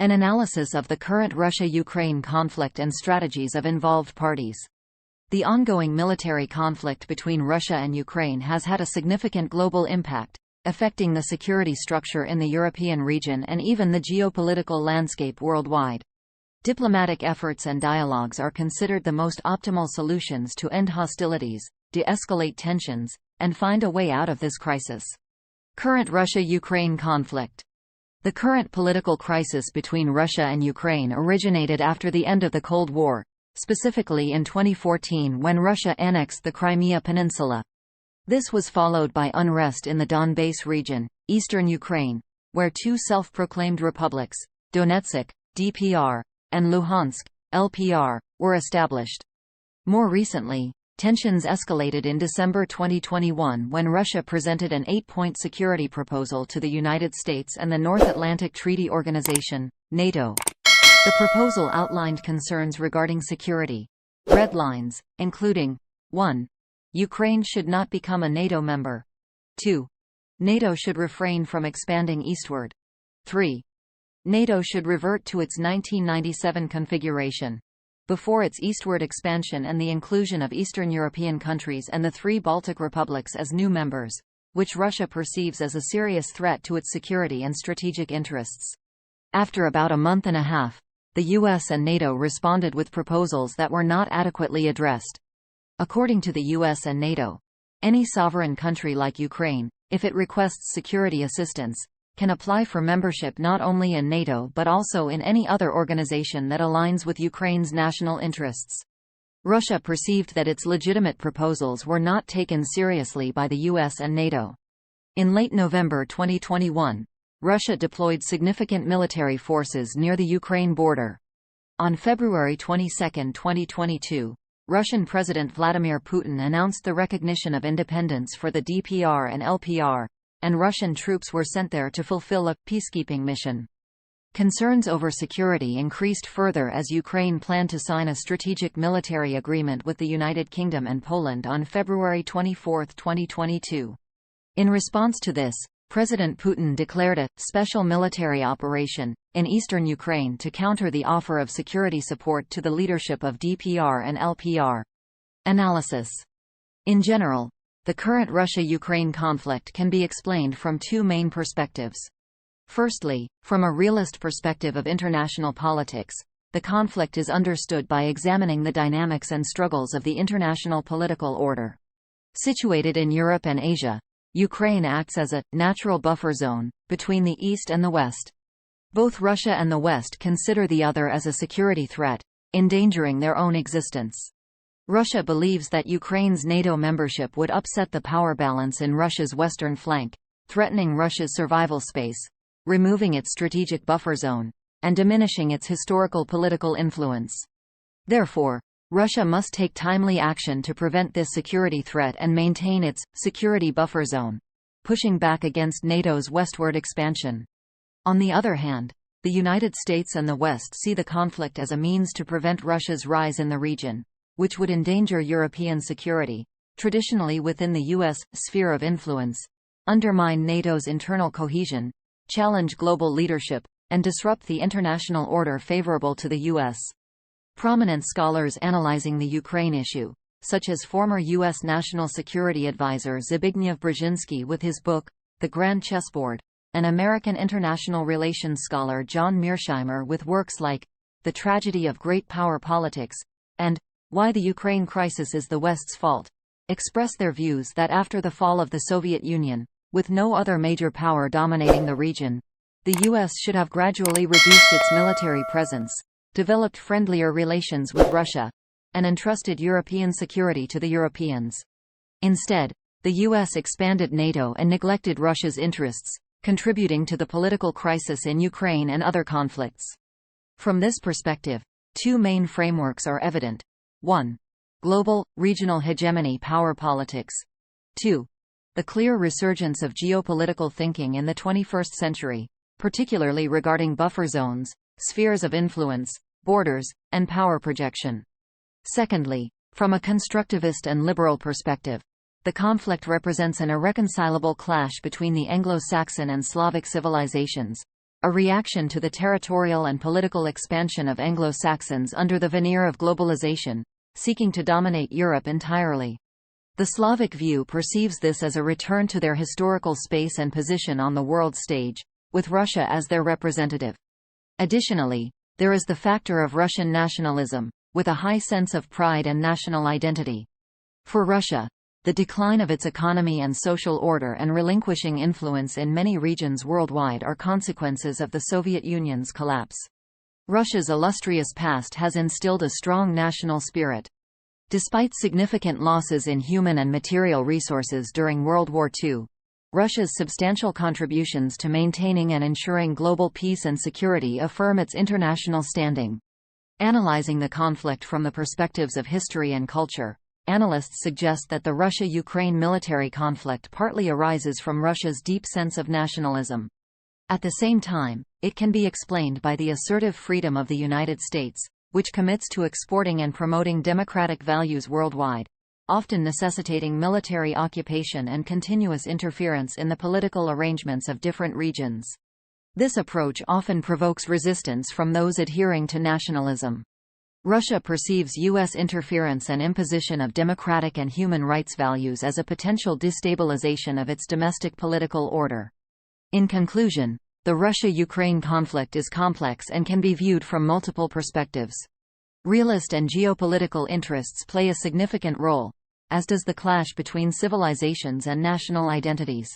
An analysis of the current Russia-Ukraine conflict and strategies of involved parties. The ongoing military conflict between Russia and Ukraine has had a significant global impact, affecting the security structure in the European region and even the geopolitical landscape worldwide. Diplomatic efforts and dialogues are considered the most optimal solutions to end hostilities, de-escalate tensions, and find a way out of this crisis. Current Russia-Ukraine conflict. The current political crisis between Russia and Ukraine originated after the end of the Cold War, specifically in 2014 when Russia annexed the Crimea Peninsula. This was followed by unrest in the Donbass region, eastern Ukraine, where two self-proclaimed republics, Donetsk, DPR, and Luhansk, LPR, were established. More recently, tensions escalated in December 2021 when Russia presented an 8-point security proposal to the United States and the North Atlantic Treaty Organization, NATO. The proposal outlined concerns regarding security. Red lines, including 1. Ukraine should not become a NATO member. 2. NATO should refrain from expanding eastward. 3. NATO should revert to its 1997 configuration. Before its eastward expansion and the inclusion of Eastern European countries and the 3 Baltic republics as new members, which Russia perceives as a serious threat to its security and strategic interests. After about a month and a half, the US and NATO responded with proposals that were not adequately addressed. According to the US and NATO, any sovereign country like Ukraine, if it requests security assistance, can apply for membership not only in NATO but also in any other organization that aligns with Ukraine's national interests. Russia perceived that its legitimate proposals were not taken seriously by the US and NATO. In late November 2021, Russia deployed significant military forces near the Ukraine border. On February 22, 2022, Russian President Vladimir Putin announced the recognition of independence for the DPR and LPR, and Russian troops were sent there to fulfill a peacekeeping mission. Concerns over security increased further as Ukraine planned to sign a strategic military agreement with the United Kingdom and Poland on February 24, 2022. In response to this, President Putin declared a special military operation in eastern Ukraine to counter the offer of security support to the leadership of DPR and LPR. Analysis. In general, the current Russia-Ukraine conflict can be explained from 2 main perspectives. Firstly, from a realist perspective of international politics, the conflict is understood by examining the dynamics and struggles of the international political order. Situated in Europe and Asia, Ukraine acts as a natural buffer zone between the East and the West. Both Russia and the West consider the other as a security threat, endangering their own existence. Russia believes that Ukraine's NATO membership would upset the power balance in Russia's western flank, threatening Russia's survival space, removing its strategic buffer zone, and diminishing its historical political influence. Therefore, Russia must take timely action to prevent this security threat and maintain its security buffer zone, pushing back against NATO's westward expansion. On the other hand, the United States and the West see the conflict as a means to prevent Russia's rise in the region, which would endanger European security, traditionally within the U.S. sphere of influence, undermine NATO's internal cohesion, challenge global leadership, and disrupt the international order favorable to the U.S. Prominent scholars analyzing the Ukraine issue, such as former U.S. National Security Advisor Zbigniew Brzezinski with his book, The Grand Chessboard, and American international relations scholar John Mearsheimer with works like The Tragedy of Great Power Politics and Why the Ukraine Crisis is the West's Fault, express their views that after the fall of the Soviet Union, with no other major power dominating the region, the U.S. should have gradually reduced its military presence, developed friendlier relations with Russia, and entrusted European security to the Europeans. Instead, the U.S. expanded NATO and neglected Russia's interests, contributing to the political crisis in Ukraine and other conflicts. From this perspective, 2 main frameworks are evident. 1. Global, regional hegemony power politics. 2. The clear resurgence of geopolitical thinking in the 21st century, particularly regarding buffer zones, spheres of influence, borders, and power projection. Secondly, from a constructivist and liberal perspective, the conflict represents an irreconcilable clash between the Anglo-Saxon and Slavic civilizations, a reaction to the territorial and political expansion of Anglo-Saxons under the veneer of globalization, seeking to dominate Europe entirely. The Slavic view perceives this as a return to their historical space and position on the world stage, with Russia as their representative. Additionally, there is the factor of Russian nationalism, with a high sense of pride and national identity. For Russia, the decline of its economy and social order and relinquishing influence in many regions worldwide are consequences of the Soviet Union's collapse. Russia's illustrious past has instilled a strong national spirit. Despite significant losses in human and material resources during World War II, Russia's substantial contributions to maintaining and ensuring global peace and security affirm its international standing. Analyzing the conflict from the perspectives of history and culture, analysts suggest that the Russia-Ukraine military conflict partly arises from Russia's deep sense of nationalism. At the same time, it can be explained by the assertive freedom of the United States, which commits to exporting and promoting democratic values worldwide, often necessitating military occupation and continuous interference in the political arrangements of different regions. This approach often provokes resistance from those adhering to nationalism. Russia perceives U.S. interference and imposition of democratic and human rights values as a potential destabilization of its domestic political order. In conclusion, the Russia-Ukraine conflict is complex and can be viewed from multiple perspectives. Realist and geopolitical interests play a significant role, as does the clash between civilizations and national identities.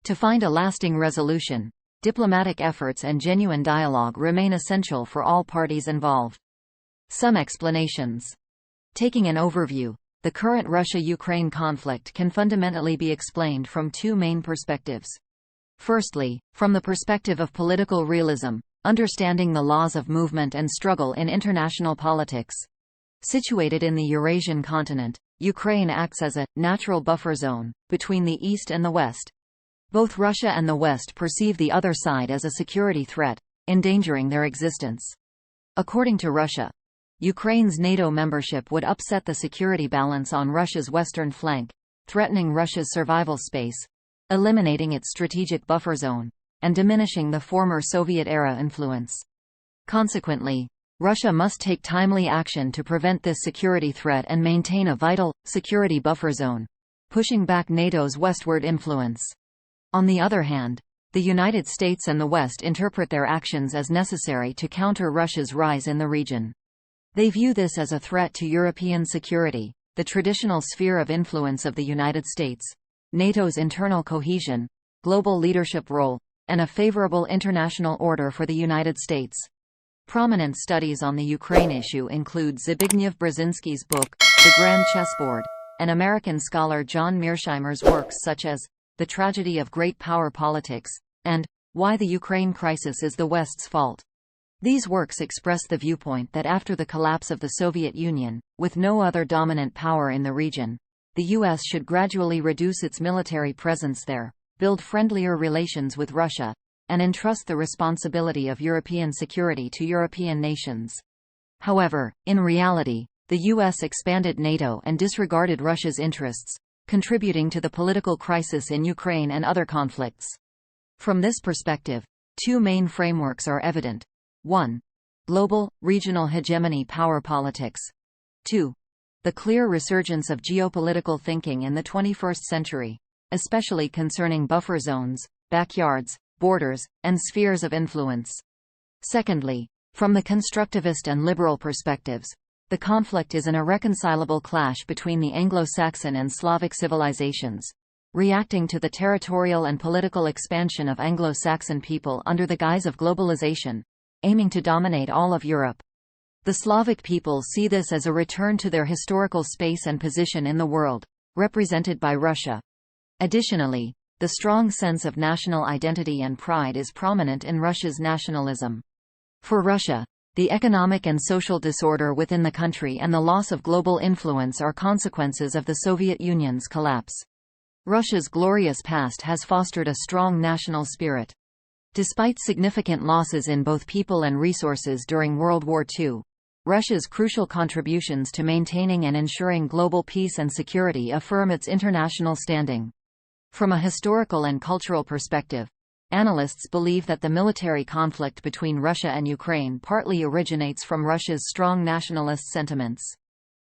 To find a lasting resolution, diplomatic efforts and genuine dialogue remain essential for all parties involved. Some explanations. Taking an overview, the current Russia-Ukraine conflict can fundamentally be explained from two main perspectives. Firstly, from the perspective of political realism, understanding the laws of movement and struggle in international politics. Situated in the Eurasian continent, Ukraine acts as a natural buffer zone between the East and the West. Both Russia and the West perceive the other side as a security threat, endangering their existence. According to Russia, Ukraine's NATO membership would upset the security balance on Russia's western flank, threatening Russia's survival space, eliminating its strategic buffer zone, and diminishing the former Soviet-era influence. Consequently, Russia must take timely action to prevent this security threat and maintain a vital, security buffer zone, pushing back NATO's westward influence. On the other hand, the United States and the West interpret their actions as necessary to counter Russia's rise in the region. They view this as a threat to European security, the traditional sphere of influence of the United States, NATO's internal cohesion, global leadership role, and a favorable international order for the United States. Prominent studies on the Ukraine issue include Zbigniew Brzezinski's book, The Grand Chessboard, and American scholar John Mearsheimer's works such as The Tragedy of Great Power Politics, and Why the Ukraine Crisis is the West's Fault. These works express the viewpoint that after the collapse of the Soviet Union, with no other dominant power in the region, the U.S. should gradually reduce its military presence there, build friendlier relations with Russia, and entrust the responsibility of European security to European nations. However, in reality, the U.S. expanded NATO and disregarded Russia's interests, contributing to the political crisis in Ukraine and other conflicts. From this perspective, two main frameworks are evident. 1. Global, regional hegemony power politics. 2. The clear resurgence of geopolitical thinking in the 21st century, especially concerning buffer zones, backyards, borders, and spheres of influence. Secondly, from the constructivist and liberal perspectives, the conflict is an irreconcilable clash between the Anglo-Saxon and Slavic civilizations, reacting to the territorial and political expansion of Anglo-Saxon people under the guise of globalization, aiming to dominate all of Europe. The Slavic people see this as a return to their historical space and position in the world, represented by Russia. Additionally, the strong sense of national identity and pride is prominent in Russia's nationalism. For Russia, the economic and social disorder within the country and the loss of global influence are consequences of the Soviet Union's collapse. Russia's glorious past has fostered a strong national spirit. Despite significant losses in both people and resources during World War II, Russia's crucial contributions to maintaining and ensuring global peace and security affirm its international standing. From a historical and cultural perspective, Analysts believe that the military conflict between Russia and Ukraine partly originates from Russia's strong nationalist sentiments.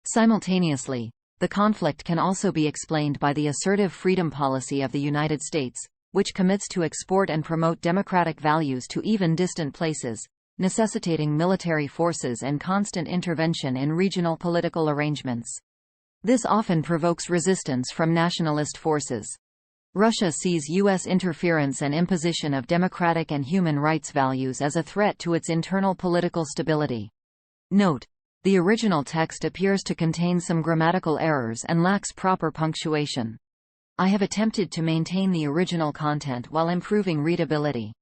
Simultaneously, the conflict can also be explained by the assertive freedom policy of the United States, which commits to export and promote democratic values to even distant places, necessitating military forces and constant intervention in regional political arrangements. This often provokes resistance from nationalist forces. Russia sees U.S. interference and imposition of democratic and human rights values as a threat to its internal political stability. Note: the original text appears to contain some grammatical errors and lacks proper punctuation. I have attempted to maintain the original content while improving readability.